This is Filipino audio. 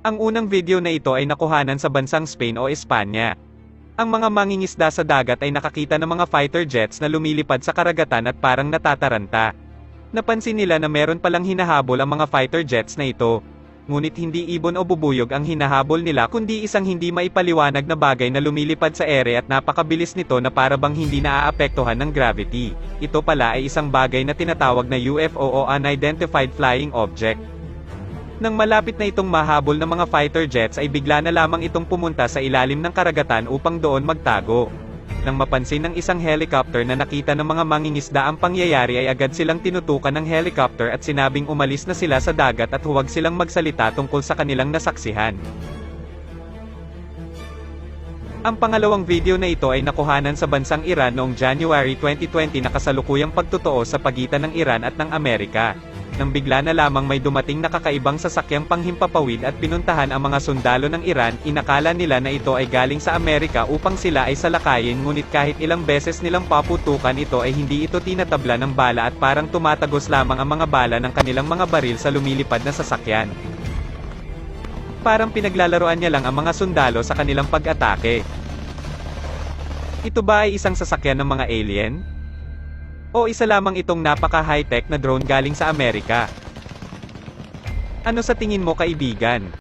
Ang unang video na ito ay nakuhanan sa bansang Spain o Espanya. Ang mga mangingisda sa dagat ay nakakita ng mga fighter jets na lumilipad sa karagatan at parang natataranta. Napansin nila na meron palang hinahabol ang mga fighter jets na ito. Ngunit hindi ibon o bubuyog ang hinahabol nila kundi isang hindi maipaliwanag na bagay na lumilipad sa ere at napakabilis nito na para bang hindi naaapektuhan ng gravity. Ito pala ay isang bagay na tinatawag na UFO o Unidentified Flying Object. Nang malapit na itong mahabol ng mga fighter jets ay bigla na lamang itong pumunta sa ilalim ng karagatan upang doon magtago. Nang mapansin ng isang helicopter na nakita ng mga mangingisda ang pangyayari ay agad silang tinutukan ng helicopter at sinabing umalis na sila sa dagat at huwag silang magsalita tungkol sa kanilang nasaksihan. Ang pangalawang video na ito ay nakuhanan sa bansang Iran noong January 2020 na kasalukuyang pagtotoo sa pagitan ng Iran at ng Amerika. Nang bigla na lamang may dumating na kakaibang sasakyang panghimpapawid at pinuntahan ang mga sundalo ng Iran, inakala nila na ito ay galing sa Amerika upang sila ay salakayin ngunit kahit ilang beses nilang paputukan ito ay hindi ito tinatabla ng bala at parang tumatagos lamang ang mga bala ng kanilang mga baril sa lumilipad na sasakyan. Parang pinaglalaroan niya lang ang mga sundalo sa kanilang pag-atake. Ito ba ay isang sasakyan ng mga alien? O isa lamang itong napaka-high-tech na drone galing sa Amerika? Ano sa tingin mo, kaibigan?